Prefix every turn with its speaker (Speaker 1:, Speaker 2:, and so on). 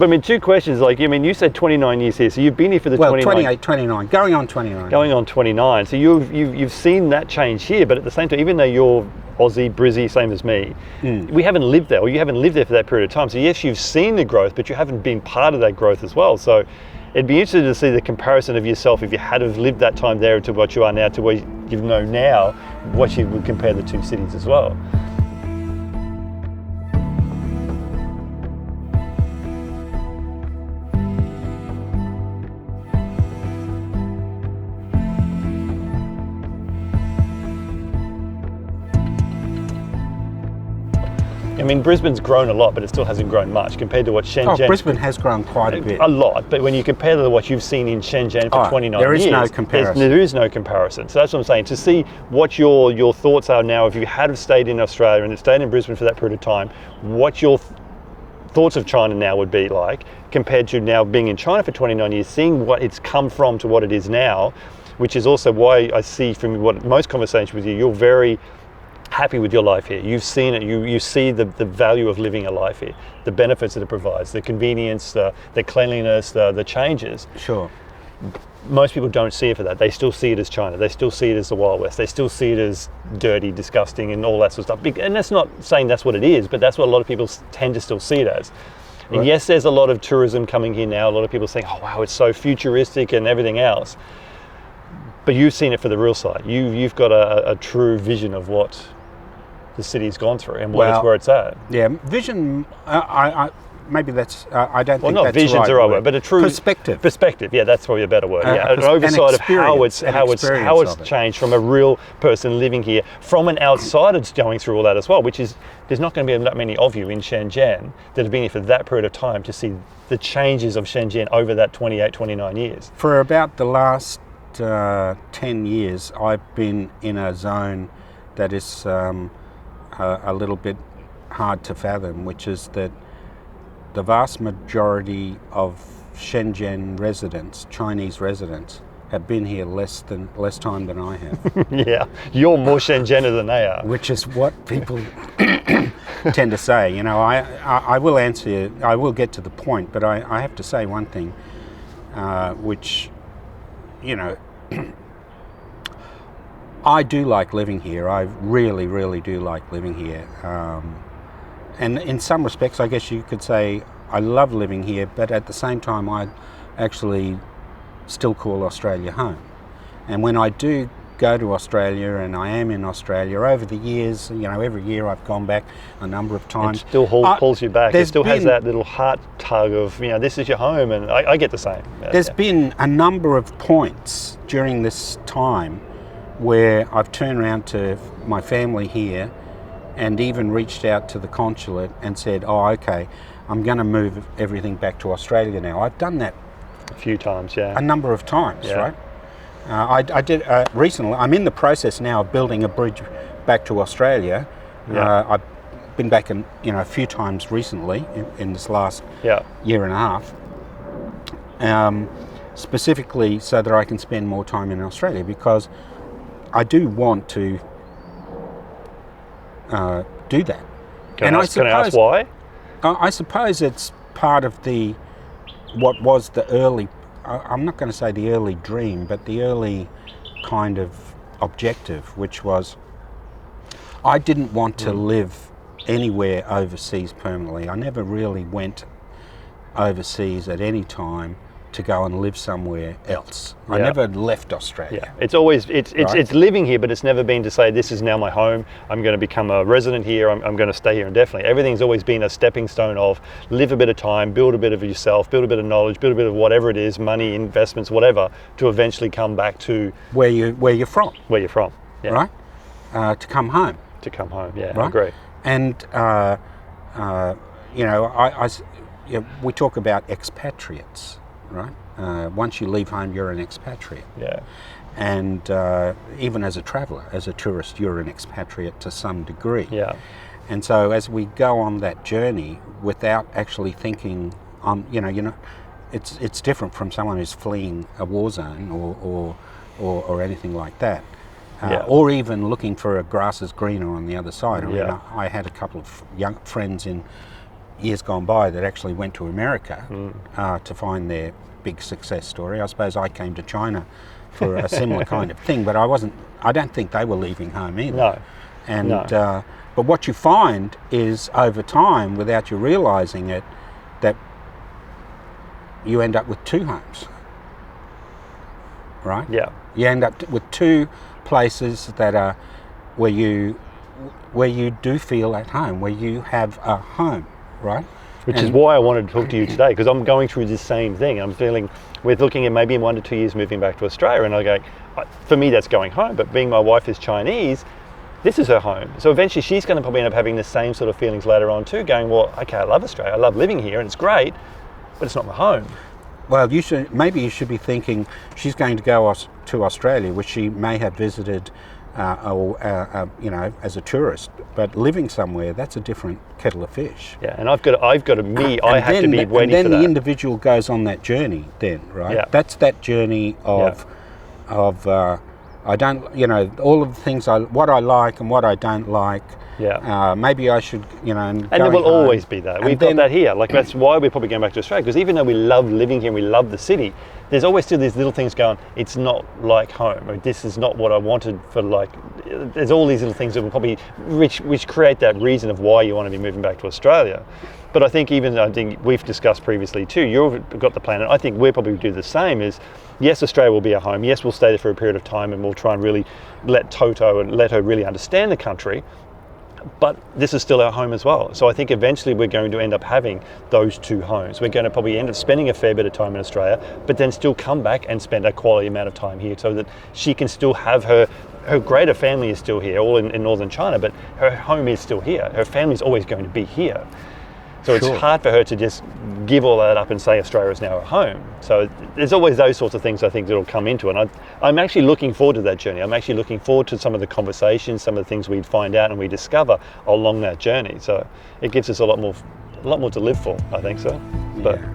Speaker 1: But I mean, two questions. Like, I mean, you said 29 years here, so you've been here for the 29.
Speaker 2: 28, 29, going on 29.
Speaker 1: Going on 29. So you've seen that change here, but at the same time, even though you're Aussie, Brizzy, same as me, we haven't lived there, or you haven't lived there for that period of time. So yes, you've seen the growth, but you haven't been part of that growth as well. So it'd be interesting to see the comparison of yourself if you had have lived that time there to what you are now, to what you know now, what you would compare the two cities as well. I mean, Brisbane's grown a lot, but it still hasn't grown much compared to what Shenzhen...
Speaker 2: Oh, Brisbane has grown quite a bit.
Speaker 1: A lot, but when you compare to what you've seen in Shenzhen for 29
Speaker 2: there is
Speaker 1: years...
Speaker 2: no comparison.
Speaker 1: There is no comparison. So that's what I'm saying. To see what your thoughts are now, if you had stayed in Australia and stayed in Brisbane for that period of time, what your thoughts of China now would be like, compared to now being in China for 29 years, seeing what it's come from to what it is now, which is also why I see from what most conversations with you, you're very happy with your life here. You've seen it, you see the value of living a life here, the benefits that it provides, the convenience, the cleanliness, the changes.
Speaker 2: Sure.
Speaker 1: Most people don't see it for that. They still see it as China. They still see it as the Wild West. They still see it as dirty, disgusting, and all that sort of stuff. And that's not saying that's what it is, but that's what a lot of people tend to still see it as. Right. And yes, there's a lot of tourism coming here now. A lot of people saying, oh wow, it's so futuristic and everything else. But you've seen it for the real side. You've got a true vision of what the city's gone through and where it's at.
Speaker 2: Yeah, vision. Maybe that's. I don't think that's right.
Speaker 1: Well, not vision's the right word, but a true
Speaker 2: perspective.
Speaker 1: Perspective. Yeah, that's probably a better word. Yeah, an oversight of how it's changed from a real person living here, from an outsider going through all that as well. Which is, there's not going to be that many of you in Shenzhen that have been here for that period of time to see the changes of Shenzhen over that 28, 29 years.
Speaker 2: For about the last 10 years, I've been in a zone that is a little bit hard to fathom, which is that the vast majority of Shenzhen residents, Chinese residents, have been here less time than I have.
Speaker 1: Yeah, you're more Shenzhener than they are.
Speaker 2: Which is what people tend to say. You know, I will answer you, I will get to the point, but I have to say one thing, which, you know, I do like living here. I really, really do like living here. And in some respects, I guess you could say I love living here, but at the same time, I actually still call Australia home. And when I do go to Australia, and I am in Australia over the years, you know, every year I've gone back a number of times.
Speaker 1: It still pulls you back. It still has that little heart tug of, you know, this is your home, and I get the same.
Speaker 2: There's been a number of points during this time where I've turned around to my family here and even reached out to the consulate and said, oh, okay, I'm going to move everything back to Australia now. I've done that
Speaker 1: a few times, yeah.
Speaker 2: A number of times, right? I did recently. I'm in the process now of building a bridge back to Australia. I've been back a few times recently in this last year and a half, specifically so that I can spend more time in Australia, because I do want to do that.
Speaker 1: Can I ask why?
Speaker 2: I suppose it's part of what was the early, I'm not going to say the early dream, but the early kind of objective, which was I didn't want to live anywhere overseas permanently. I never really went overseas at any time to go and live somewhere else. I never left Australia.
Speaker 1: Yeah. It's always it's living here, but it's never been to say this is now my home. I'm going to become a resident here. I'm going to stay here indefinitely. Everything's always been a stepping stone of live a bit of time, build a bit of yourself, build a bit of knowledge, build a bit of whatever it is, money, investments, whatever, to eventually come back to
Speaker 2: where you're from.
Speaker 1: Where you're from,
Speaker 2: right? To come home.
Speaker 1: To come home, yeah,
Speaker 2: right?
Speaker 1: I agree.
Speaker 2: And you know, we talk about expatriates. Right. Once you leave home, you're an expatriate.
Speaker 1: Yeah.
Speaker 2: And even as a traveller, as a tourist, you're an expatriate to some degree.
Speaker 1: Yeah.
Speaker 2: And so as we go on that journey, without actually thinking, you know, it's different from someone who's fleeing a war zone or anything like that. Or even looking for a grass is greener on the other side. I mean, I had a couple of young friends in years gone by that actually went to America to find their big success story. I suppose I came to China for a similar kind of thing, but I don't think they were leaving home either.
Speaker 1: No.
Speaker 2: And
Speaker 1: No.
Speaker 2: but what you find is over time, without you realizing it, that you end up with two homes, right?
Speaker 1: Yeah.
Speaker 2: You end up with two places that are where you do feel at home, where you have a home, right?
Speaker 1: Which is why I wanted to talk to you today, because I'm going through this same thing. I'm feeling we're looking at maybe in 1 to 2 years moving back to Australia, and I go, for me that's going home, but being my wife is Chinese, this is her home. So eventually she's going to probably end up having the same sort of feelings later on too, going, well, okay, I love Australia, I love living here and it's great, but it's not my home.
Speaker 2: Well, maybe you should be thinking she's going to go to Australia, which she may have visited, as a tourist. But living somewhere, that's a different kettle of fish.
Speaker 1: Yeah, and I have to be waiting for that.
Speaker 2: And then the individual goes on that journey. Then, right?
Speaker 1: Yeah.
Speaker 2: That's that journey of I don't, all of the things what I like and what I don't like.
Speaker 1: Yeah.
Speaker 2: Maybe I should,
Speaker 1: And there will always be that. We've got that here. Like that's why we're probably going back to Australia, because even though we love living here and we love the city, there's always still these little things going, it's not like home, or this is not what I wanted for there's all these little things that will probably, which create that reason of why you want to be moving back to Australia. But I think we've discussed previously too, you've got the plan, and I think we'll probably do the same is, yes, Australia will be a home. Yes, we'll stay there for a period of time and we'll try and really let her really understand the country. But this is still our home as well. So I think eventually we're going to end up having those two homes. We're going to probably end up spending a fair bit of time in Australia, but then still come back and spend a quality amount of time here so that she can still have her greater family is still here, all in northern China, but her home is still here. Her family's always going to be here. So it's hard for her to just give all that up and say Australia is now her home. So there's always those sorts of things I think that'll come into it. And I'm actually looking forward to that journey. I'm actually looking forward to some of the conversations, some of the things we find out and we discover along that journey. So it gives us a lot more to live for, I think so. But
Speaker 2: yeah.